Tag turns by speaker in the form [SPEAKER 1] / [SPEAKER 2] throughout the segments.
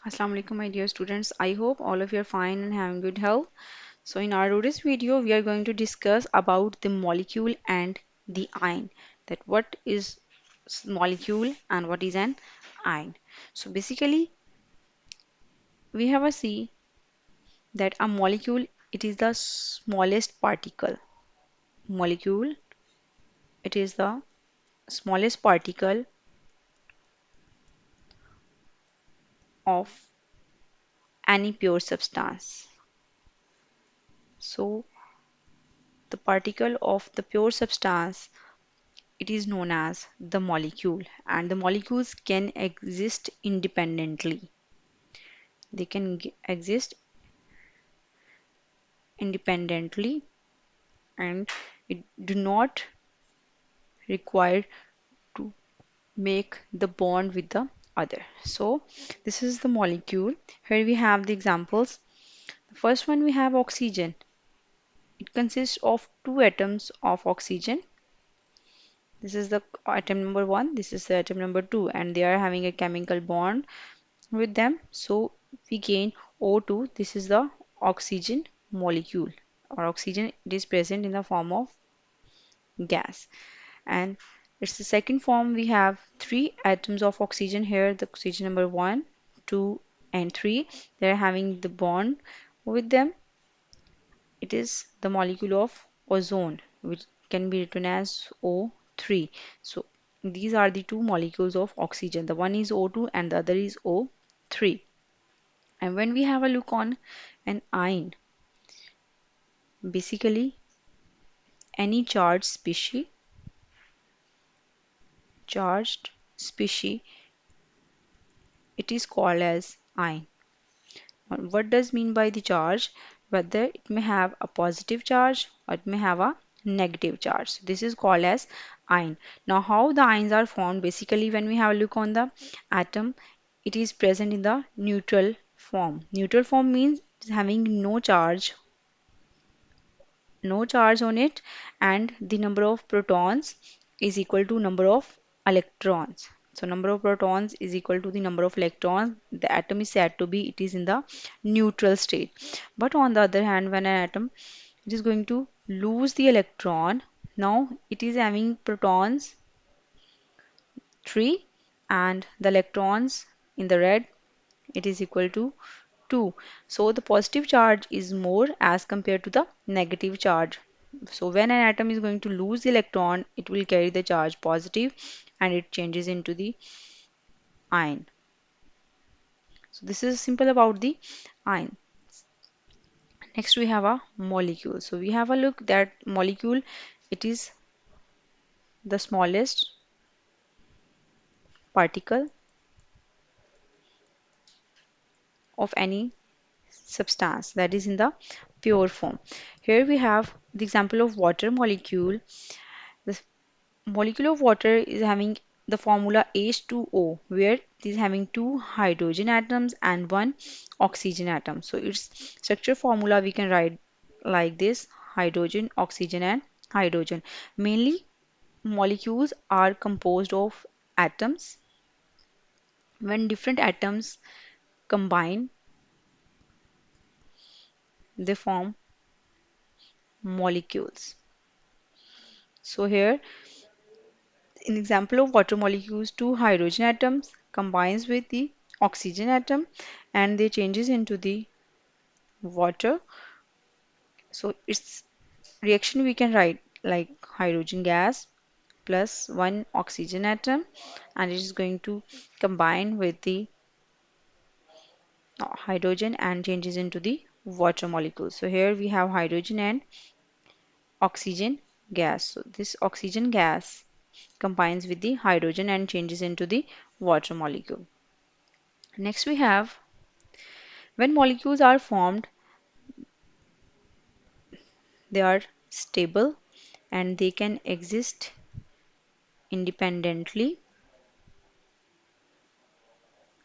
[SPEAKER 1] Assalamu alaikum, my dear students. I hope all of you are fine and having good health. So, in our today's video, we are going to discuss about the molecule and the ion. That what is molecule and what is an ion. So, basically, we have a see that a molecule it is the smallest particle. Molecule it is the smallest particle of any pure substance. So, the particle of the pure substance it is known as the molecule, and the molecules can exist independently. They can exist independently and it do not require to make the bond with the other. So this is the molecule. Here we have the examples. The first one we have oxygen. It consists of two atoms of oxygen. This is the atom number one, this is the atom number two, and they are having a chemical bond with them. So we gain O2. This is the oxygen molecule or oxygen. It is present in the form of gas. And it's the second form. We have three atoms of oxygen here. The oxygen number one, two, and three. They're having the bond with them. It is the molecule of ozone, which can be written as O3. So these are the two molecules of oxygen. The one is O2 and the other is O3. And when we have a look on an ion, basically any charged species, it is called as ion. Now, what does mean by the charge? Whether it may have a positive charge or it may have a negative charge. So this is called as ion. Now, how the ions are formed? Basically, when we have a look on the atom, it is present in the neutral form. Neutral form means it's having no charge on it, and the number of protons is equal to number of electrons. So number of protons is equal to the number of electrons. The atom is said to be it is in the neutral state. But on the other hand, when an atom it is going to lose the electron, now it is having protons 3 and the electrons in the red it is equal to 2. So the positive charge is more as compared to the negative charge. So when an atom is going to lose the electron, it will carry the charge positive and it changes into the ion. So this is simple about the ion. Next we have a molecule. So we have a look that molecule it is the smallest particle of any substance that is in the pure form. Here we have the example of water molecule. The molecule of water is having the formula H2O, where it is having two hydrogen atoms and one oxygen atom. So its structure formula we can write like this: hydrogen, oxygen, and hydrogen. Mainly, molecules are composed of atoms. When different atoms combine, they form molecules. So here, in example of water molecules, two hydrogen atoms combines with the oxygen atom and they changes into the water. So its reaction we can write like hydrogen gas plus one oxygen atom, and it is going to combine with the hydrogen and changes into the water molecule. So here we have hydrogen and oxygen gas. So this oxygen gas combines with the hydrogen and changes into the water molecule. Next we have when molecules are formed, they are stable and they can exist independently.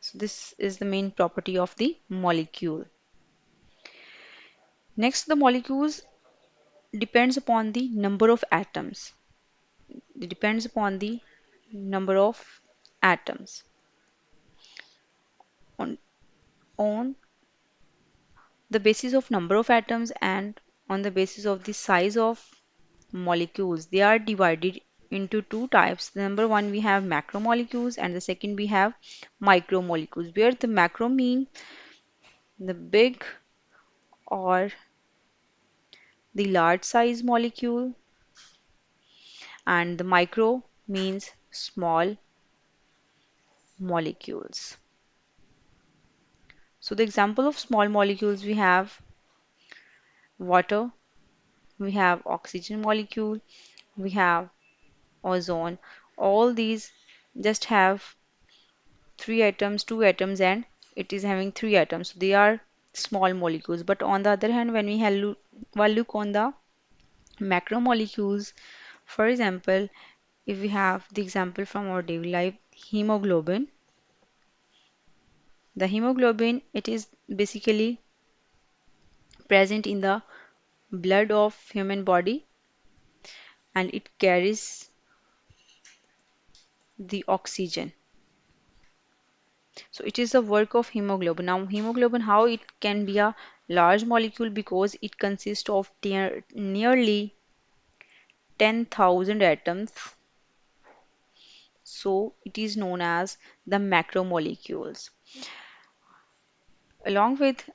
[SPEAKER 1] So this is the main property of the molecule. Next, the molecules depends upon the number of atoms. It depends upon the number of atoms. On on the basis of number of atoms and on the basis of the size of molecules. They are divided into two types. The number one, we have macromolecules, and the second we have micromolecules, where the macro mean the big or the large size molecule, and the micro means small molecules. So the example of small molecules, we have water, we have oxygen molecule, we have ozone. All these just have three atoms, two atoms, and it is having three atoms. So they are small molecules. But on the other hand, when we have look on the macromolecules, for example, if we have the example from our daily life, hemoglobin. The hemoglobin, it is basically present in the blood of human body, and it carries the oxygen. So it is the work of hemoglobin. Now hemoglobin, how it can be a large molecule, because it consists of nearly 10,000 atoms. So it is known as the macromolecules. Along with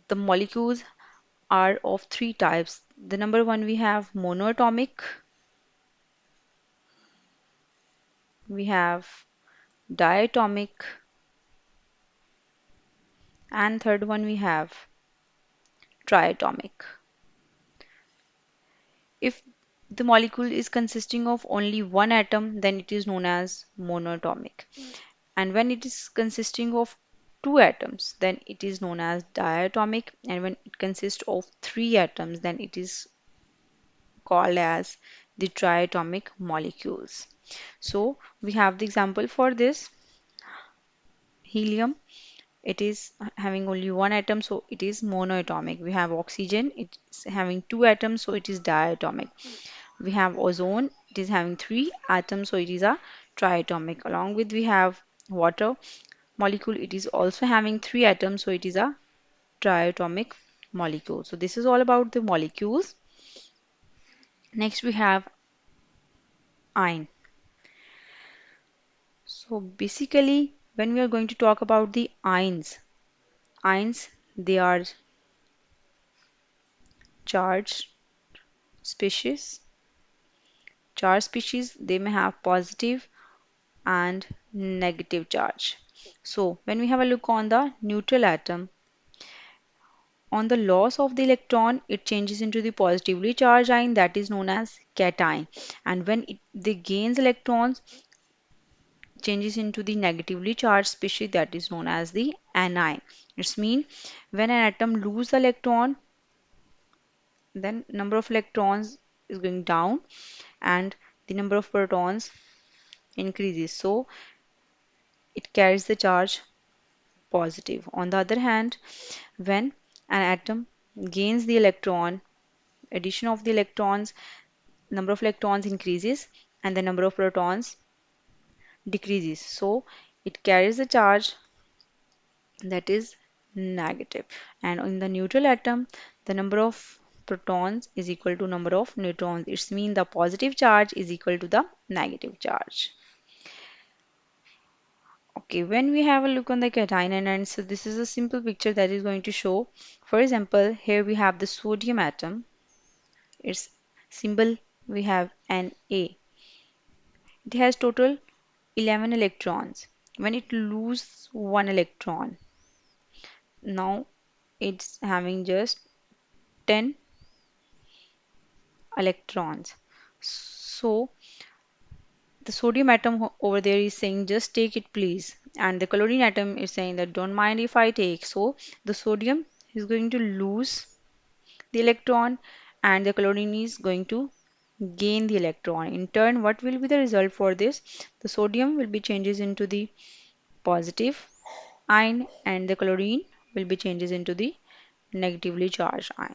[SPEAKER 1] the molecules are of three types. The number one, we have monoatomic, we have diatomic, and third one we have triatomic. If the molecule is consisting of only one atom, then it is known as monatomic. And when it is consisting of two atoms, then it is known as diatomic. And when it consists of three atoms, then it is called as the triatomic molecules. So we have the example for this helium. It is having only one atom, so it is monoatomic. We have oxygen, it's having two atoms, so it is diatomic. We have ozone, it is having three atoms, so it is a triatomic. Along with, we have water molecule, it is also having three atoms, so it is a triatomic molecule. So this is all about the molecules. Next we have ion. So basically, when we are going to talk about the ions, they are charged species. Charged species, they may have positive and negative charge. So when we have a look on the neutral atom, on the loss of the electron, it changes into the positively charged ion, that is known as cation. And when they gains electrons, changes into the negatively charged species, that is known as the anion. It's mean when an atom lose the electron, then number of electrons is going down and the number of protons increases. So it carries the charge positive. On the other hand, when an atom gains the electron, addition of the electrons, number of electrons increases and the number of protons decreases. So it carries a charge that is negative. And in the neutral atom, the number of protons is equal to number of neutrons. It means the positive charge is equal to the negative charge. Okay, when we have a look on the cation, and so this is a simple picture that is going to show. For example, here we have the sodium atom. Its symbol, we have Na. It has total 11 electrons. When it loses one electron, now it's having just 10 electrons. So the sodium atom over there is saying just take it please, and the chlorine atom is saying that don't mind if I take. So the sodium is going to lose the electron and the chlorine is going to gain the electron. In turn, what will be the result for this? The sodium will be changes into the positive ion and the chlorine will be changes into the negatively charged ion.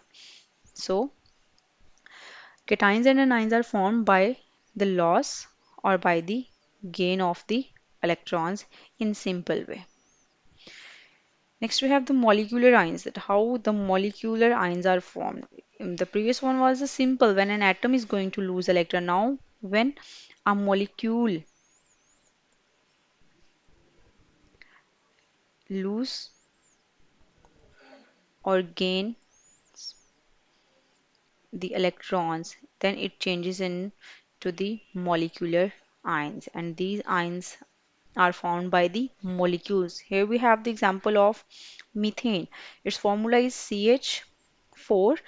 [SPEAKER 1] So cations and anions are formed by the loss or by the gain of the electrons in simple way. Next, we have the molecular ions, that how the molecular ions are formed. The previous one was a simple when an atom is going to lose electron. Now, when a molecule lose or gain the electrons, then it changes into the molecular ions, and these ions are found by the molecules. Here we have the example of methane. Its formula is CH4,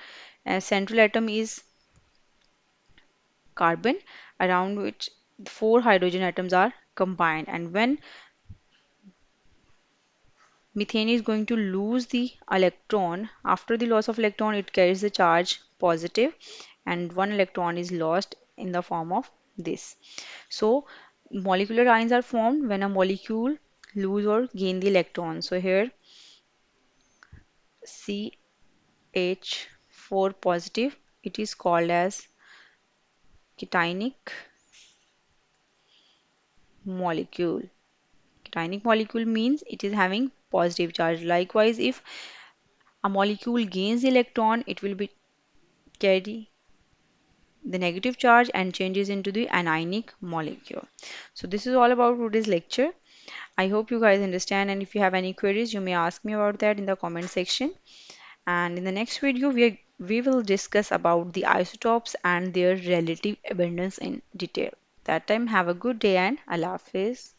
[SPEAKER 1] and central atom is carbon, around which four hydrogen atoms are combined. And when methane is going to lose the electron, after the loss of electron, it carries the charge positive, and one electron is lost in the form of this. So, molecular ions are formed when a molecule lose or gain the electron. So here CH4 positive, it is called as cationic molecule. Cationic molecule means it is having positive charge. Likewise, if a molecule gains the electron, it will be carry the negative charge and changes into the anionic molecule. So this is all about today's lecture. I hope you guys understand, and if you have any queries, you may ask me about that in the comment section. And in the next video, we will discuss about the isotopes and their relative abundance in detail. That time, have a good day and Allah Hafiz.